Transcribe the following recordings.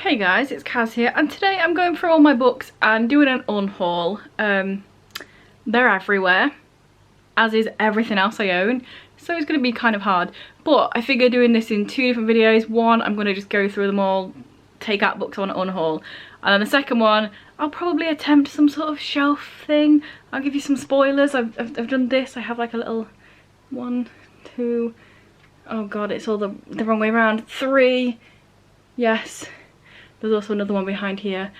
Hey guys, it's Kaz here, and today I'm going through all my books and doing an unhaul. They're everywhere, as is everything else I own, so it's going to be kind of hard. But I figure doing this in two different videos. One, I'm going to just go through them all, take out books I want to unhaul. And then the second one, I'll probably attempt some sort of shelf thing. I'll give you some spoilers. I've done this. I have like a little 1, 2, oh god, it's all the wrong way around. 3, yes. There's also another one behind here.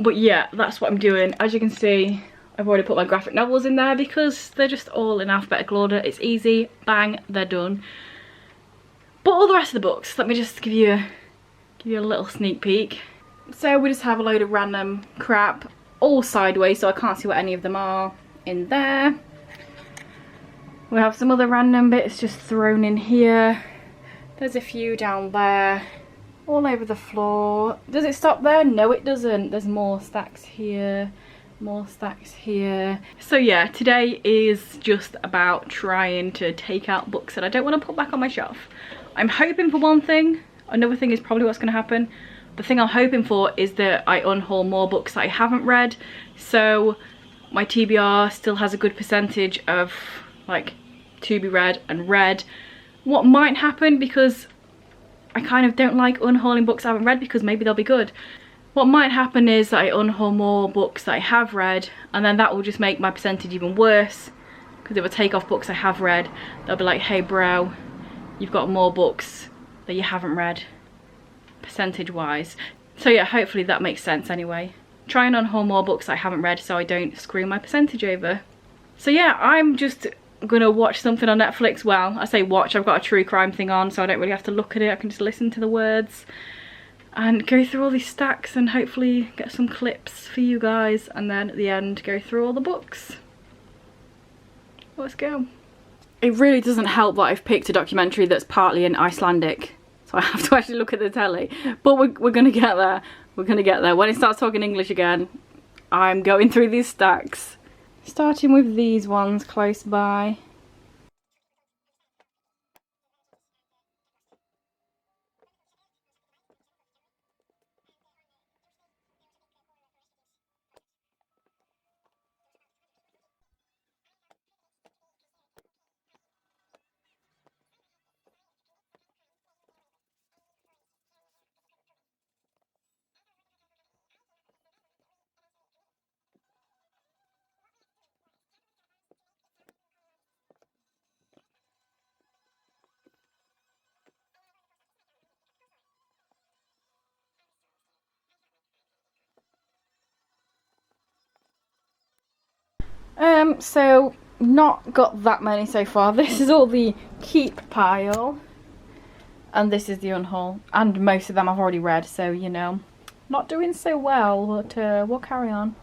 But yeah, that's what I'm doing. As you can see, I've already put my graphic novels in there because they're just all in alphabetical order. It's easy, bang, they're done. But all the rest of the books, let me just give you a little sneak peek. So we just have a load of random crap, all sideways, so I can't see what any of them are in there. We have some other random bits just thrown in here. There's a few down there, all over the floor. Does it stop there? No, it doesn't. There's more stacks here, more stacks here. So yeah, today is just about trying to take out books that I don't want to put back on my shelf. I'm hoping for one thing. Another thing is probably what's going to happen. The thing I'm hoping for is that I unhaul more books that I haven't read, so my TBR still has a good percentage of like to be read and read. What might happen, because I kind of don't like unhauling books I haven't read because maybe they'll be good. What might happen is that I unhaul more books that I have read, and then that will just make my percentage even worse, because it will take off books I have read. They'll be like, hey bro, you've got more books that you haven't read, percentage wise. So yeah, hopefully that makes sense anyway. Try and unhaul more books I haven't read so I don't screw my percentage over. So yeah, I'm just gonna watch something on Netflix. Well, I say watch, I've got a true crime thing on, so I don't really have to look at it. I can just listen to the words and go through all these stacks and hopefully get some clips for you guys, and then at the end go through all the books. Let's go. It really doesn't help that I've picked a documentary that's partly in Icelandic, so I have to actually look at the telly. But we're gonna get there. We're gonna get there. When it starts talking English again, I'm going through these stacks. Starting with these ones close by. So not got that many so far. This is all the keep pile, and this is the unhaul, and most of them I've already read, so you know, not doing so well, but we'll carry on.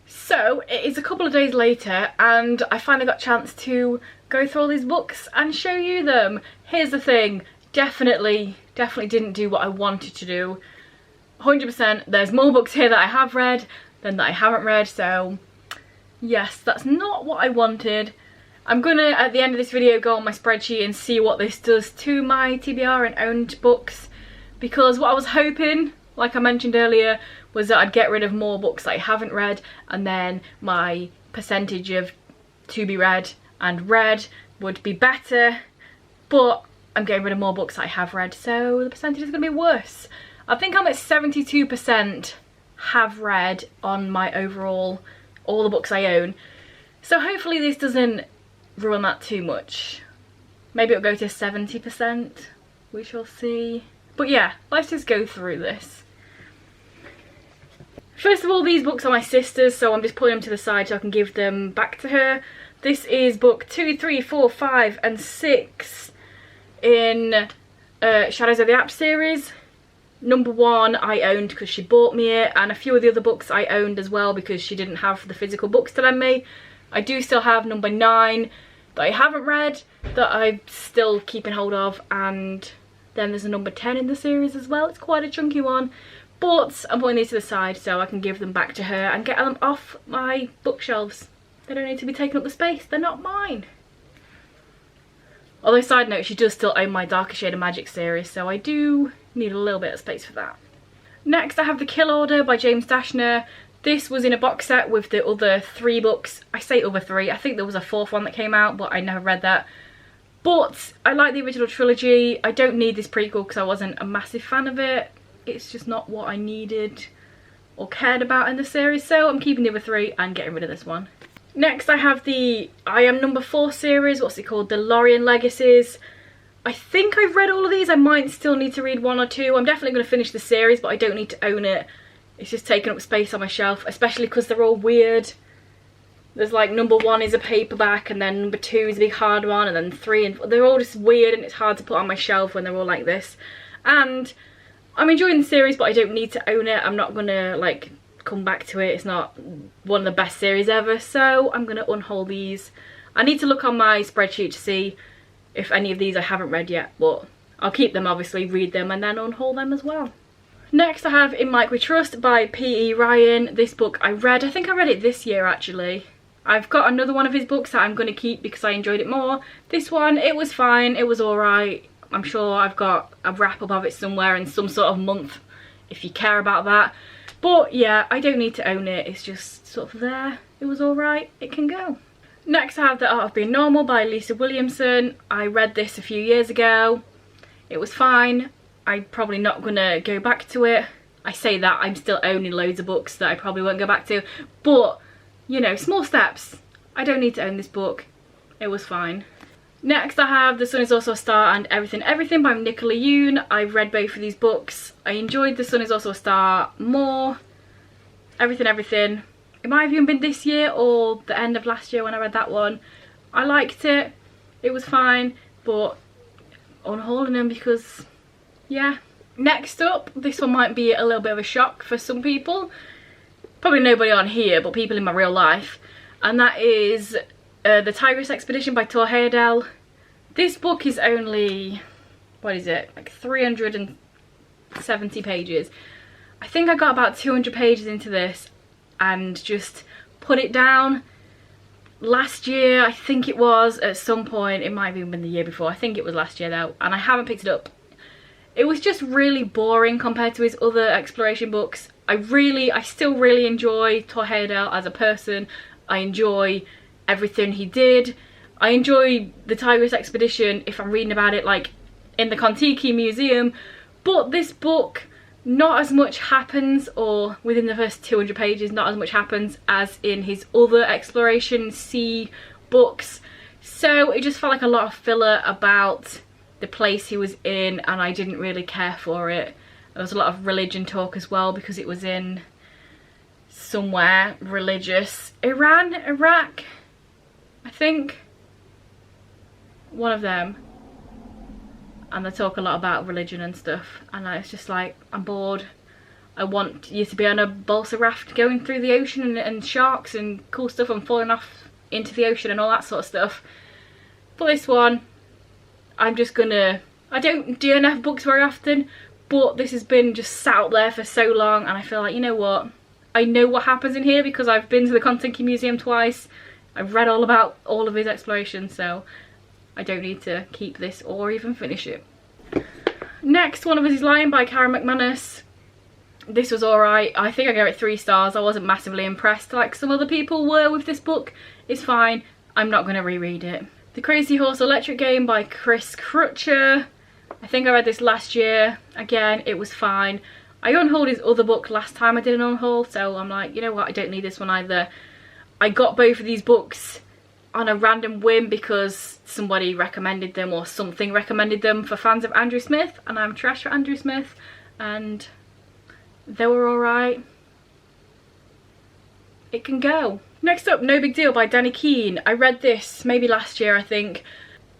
So it is a couple of days later and I finally got a chance to go through all these books and show you them. Here's the thing, definitely didn't do what I wanted to do. 100% there's more books here that I have read than that I haven't read, so yes, that's not what I wanted. I'm gonna at the end of this video go on my spreadsheet and see what this does to my TBR and owned books, because what I was hoping, like I mentioned earlier, was that I'd get rid of more books that I haven't read, and then my percentage of to be read and read would be better, but I'm getting rid of more books that I have read, so the percentage is going to be worse. I think I'm at 72% have read on my overall, all the books I own, so hopefully this doesn't ruin that too much. Maybe it'll go to 70%, we shall see. But yeah, let's just go through this. First of all, these books are my sister's, so I'm just putting them to the side so I can give them back to her. This is book 2, 3, 4, 5 and 6 in Shadows of the App series. Number 1 I owned because she bought me it, and a few of the other books I owned as well because she didn't have the physical books to lend me. I do still have number 9, that I haven't read that I'm still keeping hold of, and then there's a number 10 in the series as well. It's quite a chunky one, but I'm putting these to the side so I can give them back to her and get them off my bookshelves. They don't need to be taking up the space, they're not mine. Although, side note, she does still own my Darker Shade of Magic series, so I do need a little bit of space for that. Next I have The Kill Order by James Dashner. This was in a box set with the other 3 books. I say other 3, I think there was a 4th one that came out, but I never read that. But I like the original trilogy. I don't need this prequel because I wasn't a massive fan of it. It's just not what I needed or cared about in the series, so I'm keeping the other 3 and getting rid of this one. Next I have the I Am Number 4 series, what's it called, the Lorien Legacies. I think I've read all of these. I might still need to read 1 or 2. I'm definitely going to finish the series, but I don't need to own it. It's just taking up space on my shelf, especially because they're all weird. There's like number 1 is a paperback, and then number 2 is a big hard one, and then 3 and 4. They're all just weird, and it's hard to put on my shelf when they're all like this. And I'm enjoying the series, but I don't need to own it. I'm not going to like come back to it. It's not one of the best series ever, so I'm going to unhaul these. I need to look on my spreadsheet to see if any of these I haven't read yet, but I'll keep them, obviously, read them, and then unhaul them as well. Next I have In Mike We Trust by P.E. Ryan. This book I read. I think I read it this year, actually. I've got another one of his books that I'm going to keep because I enjoyed it more. This one, it was fine, it was alright. I'm sure I've got a wrap up of it somewhere in some sort of month, if you care about that. But yeah, I don't need to own it, it's just sort of there. It was alright, it can go. Next I have The Art of Being Normal by Lisa Williamson. I read this a few years ago. It was fine. I'm probably not going to go back to it. I say that, I'm still owning loads of books that I probably won't go back to. But, you know, small steps. I don't need to own this book. It was fine. Next I have The Sun Is Also a Star and Everything Everything by Nicola Yoon. I've read both of these books. I enjoyed The Sun Is Also a Star more. Everything Everything. It might have even been this year or the end of last year when I read that one. I liked it. It was fine, but unhauling them because, yeah. Next up, this one might be a little bit of a shock for some people. Probably nobody on here, but people in my real life. And that is The Tigress Expedition by Thor Heidel. This book is only, what is it, like 370 pages. I think I got about 200 pages into this and just put it down. Last year, I think it was, at some point, it might have even been the year before, I think it was last year though, and I haven't picked it up. It was just really boring compared to his other exploration books. I still really enjoy Thor Heidel as a person. I enjoy everything he did. I enjoy the Tigress Expedition if I'm reading about it like in the Kon-Tiki Museum, but this book, not as much happens, or within the first 200 pages, not as much happens as in his other exploration sea books. So it just felt like a lot of filler about the place he was in, and I didn't really care for it. There was a lot of religion talk as well because it was in somewhere religious. Iran? Iraq? I think. One of them. And they talk a lot about religion and stuff, and it's just like, I'm bored. I want you to be on a balsa raft going through the ocean and sharks and cool stuff and falling off into the ocean and all that sort of stuff. For this one, I'm just gonna, I don't DNF books very often, but this has been just sat out there for so long, and I feel like, you know what, I know what happens in here because I've been to the Kon-Tiki Museum twice. I've read all about all of his explorations, so I don't need to keep this or even finish it. Next, One of Us is Lying by Karen McManus. This was alright. I think I gave it 3 stars. I wasn't massively impressed like some other people were with this book. It's fine. I'm not going to reread it. The Crazy Horse Electric Game by Chris Crutcher. I think I read this last year. Again, it was fine. I unhauled his other book last time I did an unhaul, so I'm like, you know what, I don't need this one either. I got both of these books on a random whim because somebody recommended them or something recommended them for fans of Andrew Smith, and I'm trash for Andrew Smith, and they were alright. It can go. Next up, No Big Deal by Danny Keane. I read this maybe last year, I think.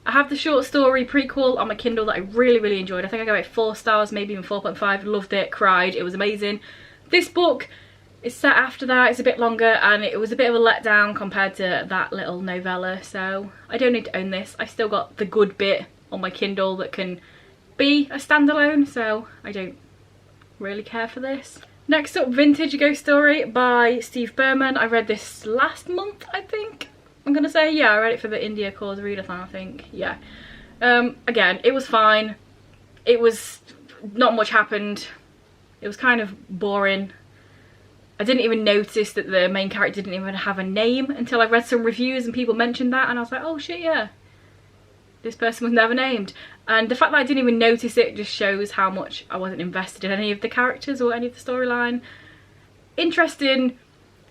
I have the short story prequel on my Kindle that I really enjoyed. I think I gave it 4 stars, maybe even 4.5. Loved it, cried, it was amazing. This book It's set after that, it's a bit longer, and it was a bit of a letdown compared to that little novella, so I don't need to own this. I still got the good bit on my Kindle that can be a standalone, so I don't really care for this. Next up, Vintage: A Ghost Story by Steve Berman. I read this last month, I think. I'm gonna say, yeah, I read it for the India Cause Readathon, I think, yeah. Again, it was fine. It was, not much happened. It was kind of boring. I didn't even notice that the main character didn't even have a name until I read some reviews and people mentioned that, and I was like, oh shit, yeah. This person was never named. And the fact that I didn't even notice it just shows how much I wasn't invested in any of the characters or any of the storyline. Interesting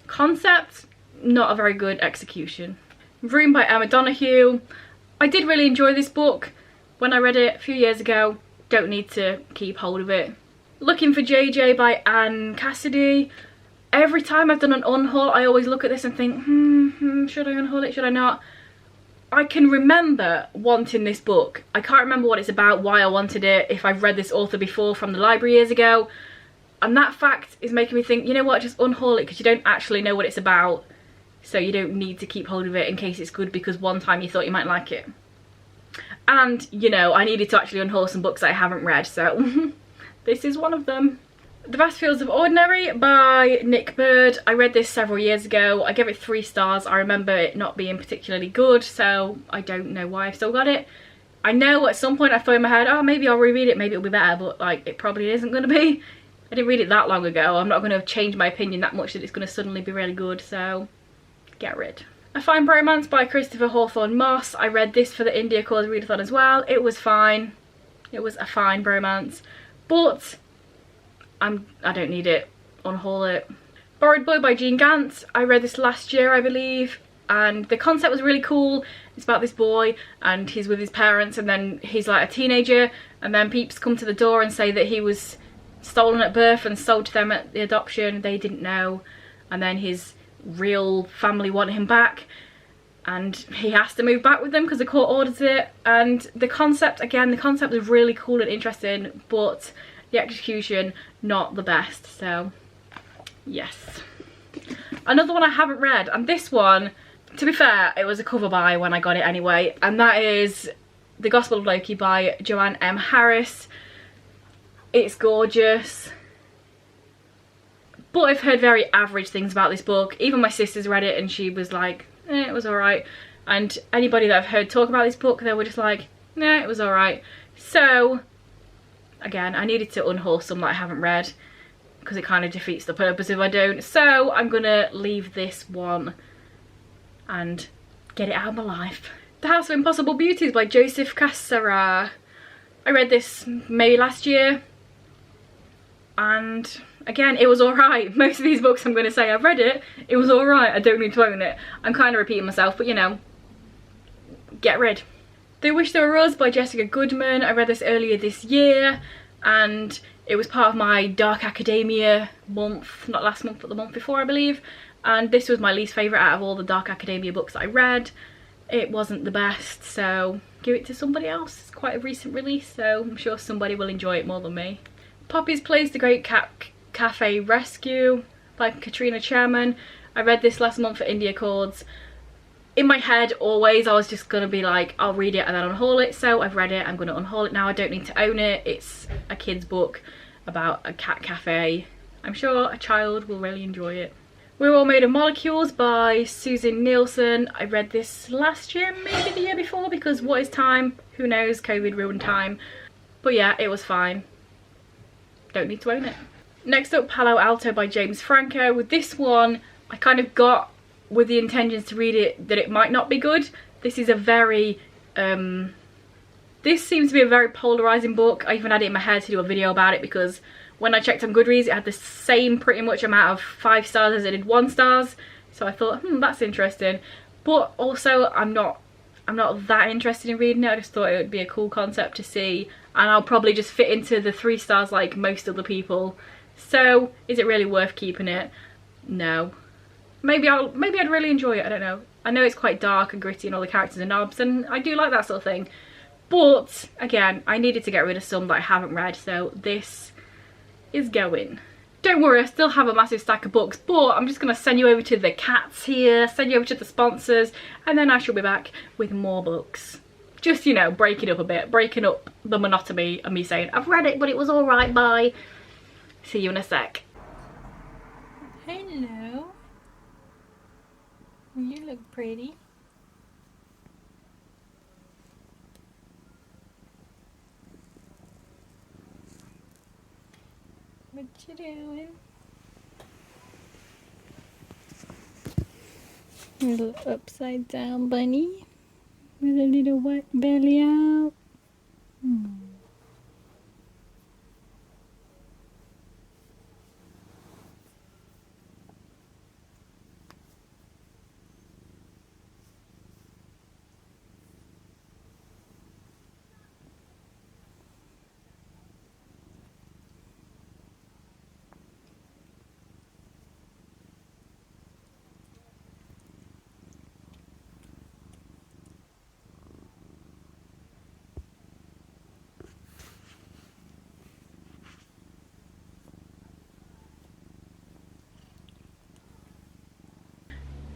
concept, not a very good execution. Room by Emma Donoghue. I did really enjoy this book when I read it a few years ago. Don't need to keep hold of it. Looking for JJ by Anne Cassidy. Every time I've done an unhaul, I always look at this and think, should I unhaul it, should I not? I can remember wanting this book. I can't remember what it's about, why I wanted it, if I've read this author before from the library years ago. And that fact is making me think, you know what, just unhaul it, because you don't actually know what it's about. So you don't need to keep hold of it in case it's good because one time you thought you might like it. And, you know, I needed to actually unhaul some books I haven't read, so this is one of them. The Vast Fields of Ordinary by Nick Bird. I read this several years ago. I gave it 3 stars. I remember it not being particularly good, so I don't know why I've still got it. I know at some point I thought in my head, oh, maybe I'll reread it, maybe it'll be better, but like, it probably isn't going to be. I didn't read it that long ago. I'm not going to change my opinion that much that it's going to suddenly be really good, so get rid. A Fine Bromance by Christopher Hawthorne Moss. I read this for the India Cause Readathon as well. It was fine. It was a fine bromance, but I don't need it. Unhaul it. Borrowed Boy by Jean Gantz. I read this last year, I believe, and the concept was really cool. It's about this boy and he's with his parents, and then he's like a teenager, and then peeps come to the door and say that he was stolen at birth and sold to them at the adoption. They didn't know, and then his real family want him back, and he has to move back with them because the court orders it. And the concept, again, the concept is really cool and interesting, but the execution not the best, so yes. Another one I haven't read, and this one, to be fair, it was a cover buy when I got it anyway, and that is The Gospel of Loki by Joanne M. Harris. It's gorgeous, but I've heard very average things about this book. Even my sister's read it and she was like, it was alright. And anybody that I've heard talk about this book, they were just like, nah, it was alright. So again, I needed to unhaul some that I haven't read because it kind of defeats the purpose if I don't. So I'm gonna leave this one and get it out of my life. The House of Impossible Beauties by Joseph Cassara. I read this maybe last year, and again, it was alright. Most of these books I'm going to say I've read it, it was alright, I don't need to own it. I'm kind of repeating myself, but you know, get rid. They Wish There Were Us by Jessica Goodman. I read this earlier this year, and it was part of my Dark Academia month, not last month but the month before, I believe, and this was my least favourite out of all the Dark Academia books that I read. It wasn't the best, so give it to somebody else. It's quite a recent release, so I'm sure somebody will enjoy it more than me. Poppy's Place: The Great Cafe Rescue by Katrina Chairman. I read this last month for India Accords. In my head, always, I was just going to be like, I'll read it and then unhaul it. So I've read it, I'm going to unhaul it now. I don't need to own it. It's a kid's book about a cat cafe. I'm sure a child will really enjoy it. We're All Made of Molecules by Susan Nielsen. I read this last year, maybe the year before, because what is time? Who knows? COVID ruined time. But yeah, it was fine. Don't need to own it. Next up, Palo Alto by James Franco. With this one, I kind of got with the intentions to read it that it might not be good. This is a very this seems to be a very polarizing book. I even had it in my head to do a video about it because when I checked on Goodreads, it had the same pretty much amount of 5 stars as it did 1 stars. So I thought, that's interesting. But also, I'm not that interested in reading it. I just thought it would be a cool concept to see, and I'll probably just fit into the 3 stars like most other people. So is it really worth keeping it? No. Maybe I'd really enjoy it, I don't know. I know it's quite dark and gritty and all the characters are knobs, and I do like that sort of thing. But again, I needed to get rid of some that I haven't read, so this is going. Don't worry, I still have a massive stack of books, but I'm just going to send you over to the cats here, send you over to the sponsors, and then I shall be back with more books. Just, you know, break it up a bit, breaking up the monotony of me saying, I've read it, but it was alright, bye. See you in a sec. Hello. You look pretty. What you doing? Little upside down bunny with a little wet belly out.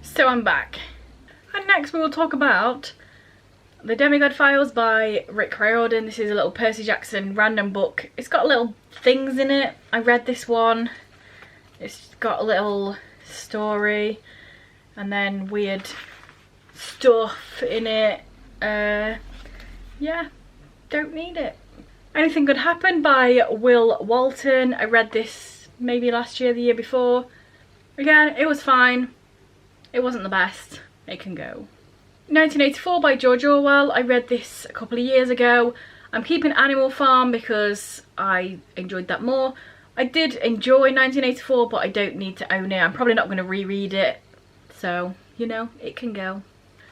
So I'm back, and next we will talk about The Demigod Files by Riordan. This is a little Percy Jackson random book. It's got little things in it. I read this one. It's got a little story and then weird stuff in it. Yeah, don't need it. Anything Could Happen by Will Walton. I read this maybe last year, the year before. Again, it was fine. It wasn't the best. It can go. 1984 by George Orwell. I read this a couple of years ago. I'm keeping Animal Farm because I enjoyed that more. I did enjoy 1984, but I don't need to own it. I'm probably not going to reread it. So, you know, it can go.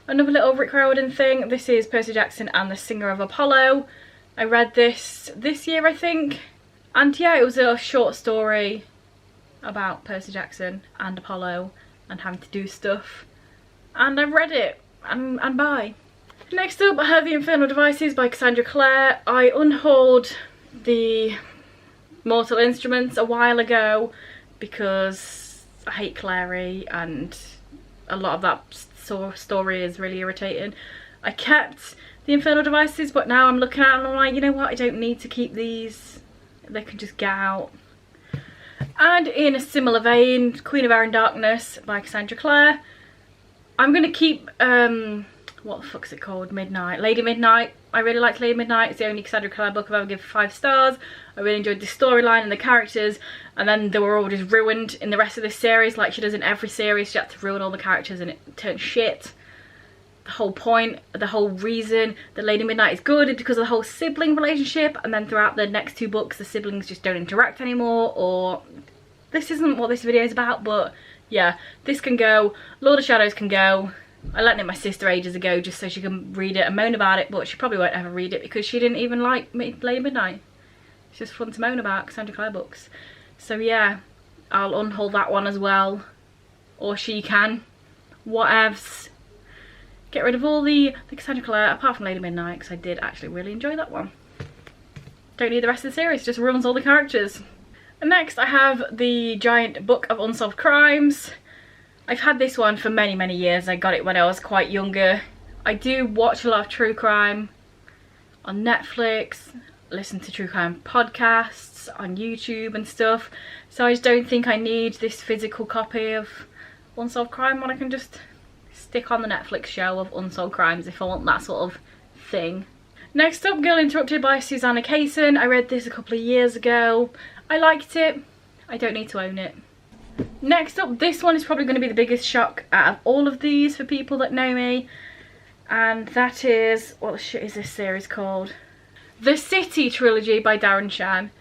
Another little Rick Riordan thing. This is Percy Jackson and the Singer of Apollo. I read this year, I think. And yeah, it was a short story about Percy Jackson and Apollo and having to do stuff, and I read it, and bye. Next up, I have The Infernal Devices by Cassandra Clare. I unhauled the Mortal Instruments a while ago because I hate Clare and a lot of that story is really irritating. I kept The Infernal Devices, but now I'm looking at it and I'm like, you know what, I don't need to keep these, they can just get out. And in a similar vein, Queen of Air and Darkness by Cassandra Clare. I'm going to keep, what the fuck's it called? Midnight. Lady Midnight. I really liked Lady Midnight. It's the only Cassandra Clare book I've ever given 5 stars. I really enjoyed the storyline and the characters. And then they were all just ruined in the rest of this series, like she does in every series. She had to ruin all the characters and it turned shit. The whole point, the whole reason that Lady Midnight is good is because of the whole sibling relationship, and then throughout the next 2 books the siblings just don't interact anymore, or this isn't what this video is about, but yeah, this can go. Lord of Shadows can go. I lent it my sister ages ago just so she can read it and moan about it, but she probably won't ever read it because she didn't even like Lady Midnight. It's just fun to moan about Cassandra Clare books. So yeah, I'll unhaul that one as well, or she can, whatevs. Get rid of all the Cassandra Clare apart from Lady Midnight, because I did actually really enjoy that one. Don't need the rest of the series, just ruins all the characters. And next I have the giant book of Unsolved Crimes. I've had this one for many, many years. I got it when I was quite younger. I do watch a lot of true crime on Netflix, listen to true crime podcasts on YouTube and stuff. So I just don't think I need this physical copy of Unsolved Crime when I can just stick on the Netflix show of Unsolved Crimes if I want that sort of thing. Next up, Girl Interrupted by Susannah Cason. I read this a couple of years ago. I liked it. I don't need to own it. Next up, this one is probably going to be the biggest shock out of all of these for people that know me. And that is, what the shit is this series called? The City Trilogy by Darren Shan.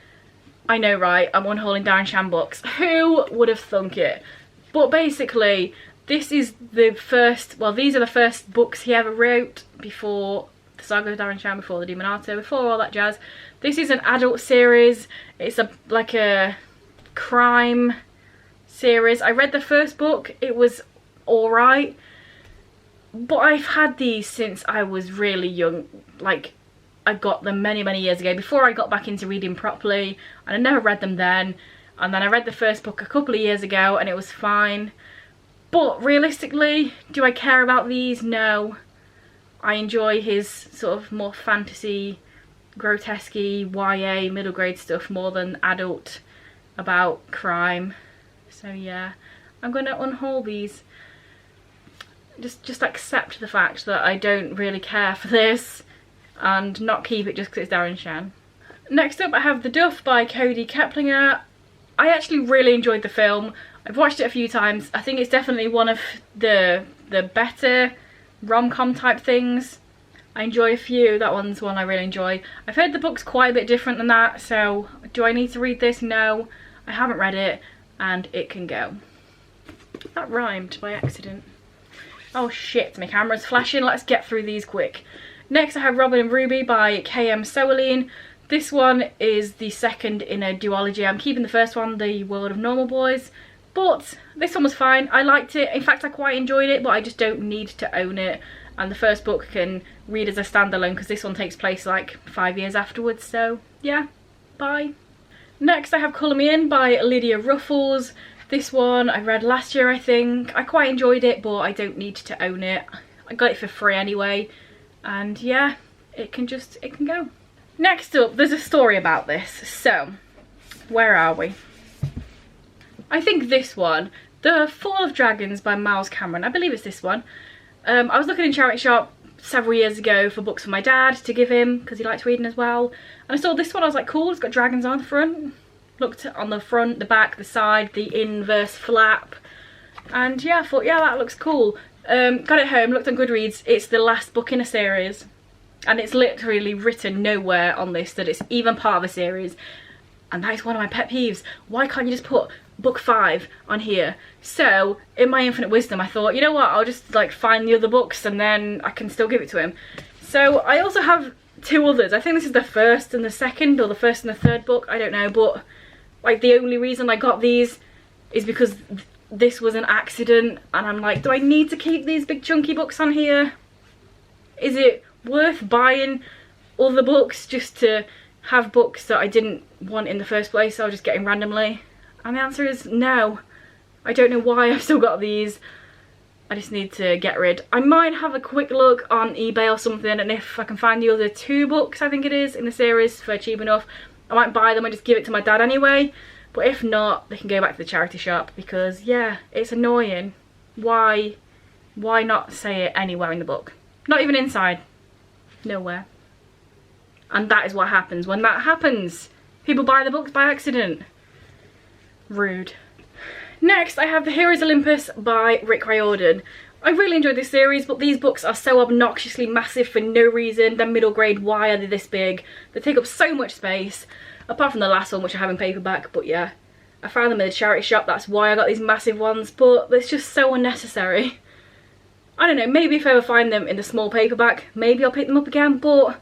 I know, right? I'm unhauling Darren Shan books. Who would have thunk it? But basically, this is the first, well, these are the first books he ever wrote before the Saga of Darren Shan, before the Demon Alto, before all that jazz. This is an adult series. It's like a crime series. I read the first book. It was alright. But I've had these since I was really young. Like, I got them many, many years ago, before I got back into reading properly. And I never read them then. and then I read the first book a couple of years ago and it was fine. But realistically, do I care about these? No. I enjoy his sort of more fantasy, grotesque-y, YA, middle grade stuff more than adult about crime. So yeah, I'm going to unhaul these. Just accept the fact that I don't really care for this and not keep it just because it's Darren Shan. Next up I have The Duff by Cody Keplinger. I actually really enjoyed the film. I've watched it a few times. I think it's definitely one of the better rom-com type things. I enjoy a few. That one's one I really enjoy. I've heard the book's quite a bit different than that, so do I need to read this? No. I haven't read it, and it can go. That rhymed by accident. Oh shit, my camera's flashing. Let's get through these quick. Next I have Robin and Ruby by K.M. Solene. This one is the second in a duology. I'm keeping the first one, The World of Normal Boys, but this one was fine. I liked it. In fact, I quite enjoyed it, but I just don't need to own it. And the first book can read as a standalone because this one takes place like 5 years afterwards, so yeah, bye. Next I have Colour Me In by Lydia Ruffles. This one I read last year, I think. I quite enjoyed it, but I don't need to own it. I got it for free anyway, and yeah, it can go. Next up, there's a story about this. So, where are we? I think this one, The Fall of Dragons by Miles Cameron. I believe it's this one. I was looking in charity shop several years ago for books for my dad to give him because he likes reading as well. And I saw this one, I was like, cool, it's got dragons on the front. Looked on the front, the back, the side, the inverse flap. And yeah, I thought, yeah, that looks cool. Got it home, looked on Goodreads. It's the last book in a series. And it's literally written nowhere on this that it's even part of a series. And that is one of my pet peeves. Why can't you just put book 5 on here? So, in my infinite wisdom, I thought, you know what, I'll just like find the other books and then I can still give it to him. So, I also have 2 others. I think this is the first and the second, or the first and the third book, I don't know. But, like, the only reason I got these is because this was an accident. And I'm like, do I need to keep these big chunky books on here? Is it worth buying other books just to have books that I didn't want in the first place, so I was just getting randomly? And the answer is no. I don't know why I've still got these. I just need to get rid. I might have a quick look on eBay or something, and if I can find the other 2 books, I think it is, in the series for cheap enough, I might buy them and just give it to my dad anyway. But if not, they can go back to the charity shop because, yeah, it's annoying. Why not say it anywhere in the book? Not even inside. Nowhere. And that is what happens when that happens. People buy the books by accident. Rude. Next, I have The Heroes Olympus by Rick Riordan. I really enjoyed this series, but these books are so obnoxiously massive for no reason. They're middle grade. Why are they this big? They take up so much space. Apart from the last one, which I have in paperback, but yeah. I found them in a charity shop, that's why I got these massive ones, but it's just so unnecessary. I don't know, maybe if I ever find them in the small paperback, maybe I'll pick them up again, but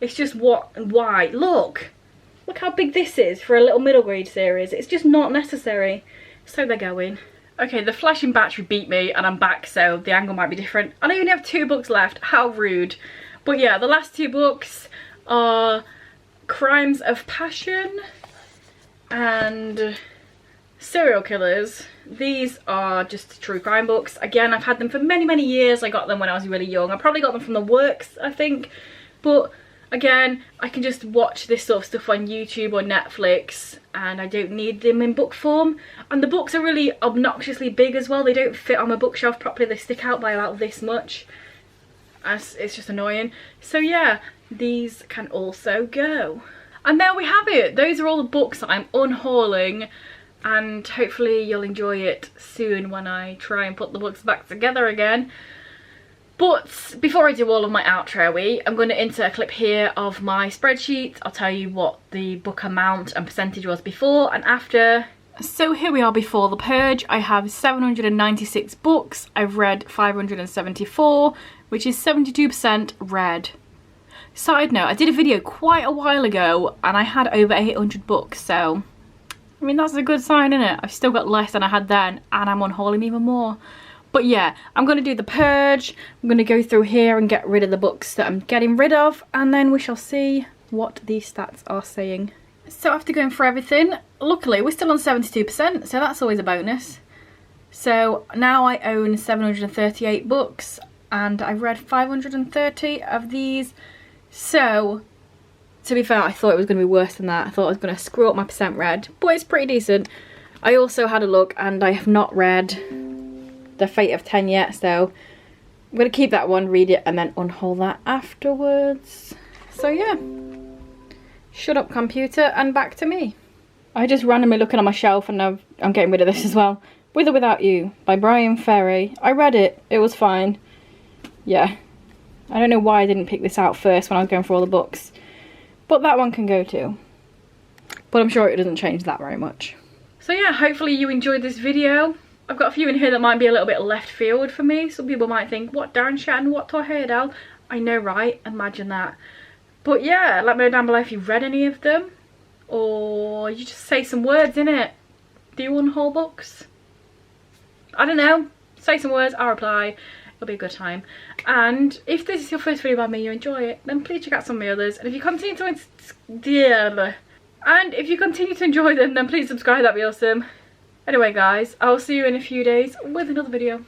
it's just what and why. Look how big this is for a little middle grade series. It's just not necessary. So they're going. Okay, the flashing battery beat me and I'm back, so the angle might be different. And I only have 2 books left. How rude. But yeah, the last 2 books are Crimes of Passion and Serial Killers. These are just true crime books. Again, I've had them for many, many years. I got them when I was really young. I probably got them from the works, I think. But again, I can just watch this sort of stuff on YouTube or Netflix and I don't need them in book form. And the books are really obnoxiously big as well. They don't fit on my bookshelf properly. They stick out by about this much. It's just annoying. So yeah, these can also go. And there we have it. Those are all the books that I'm unhauling. And hopefully you'll enjoy it soon when I try and put the books back together again. But before I do all of my outro-y, I'm going to insert a clip here of my spreadsheet. I'll tell you what the book amount and percentage was before and after. So here we are before the purge. I have 796 books. I've read 574, which is 72% read. Side note, I did a video quite a while ago and I had over 800 books, so I mean that's a good sign, isn't it? I've still got less than I had then and I'm unhauling even more. But yeah, I'm going to do the purge. I'm going to go through here and get rid of the books that I'm getting rid of, and then we shall see what these stats are saying. So after going for everything, luckily we're still on 72%, so that's always a bonus. So now I own 738 books and I've read 530 of these. So to be fair, I thought it was going to be worse than that. I thought I was going to screw up my percent read, but it's pretty decent. I also had a look and I have not read The Fate of 10 yet, so I'm going to keep that one, read it, and then unhaul that afterwards. So yeah, shut up computer and back to me. I just randomly looking on my shelf and I'm getting rid of this as well. With or Without You by Brian Ferry. I read it, it was fine. Yeah, I don't know why I didn't pick this out first when I was going through all the books. But that one can go too. But I'm sure it doesn't change that very much. So yeah, hopefully you enjoyed this video. I've got a few in here that might be a little bit left field for me. Some people might think, what Darren Shatton, what to Heidel? I know, right? Imagine that. But yeah, let me know down below if you've read any of them. Or you just say some words in it. Do you unhaul books? I don't know. Say some words, I'll reply. It'll be a good time. And if this is your first video by me, you enjoy it, then please check out some of my others. And if you continue to enjoy them, then please subscribe, that'd be awesome. Anyway guys, I'll see you in a few days with another video.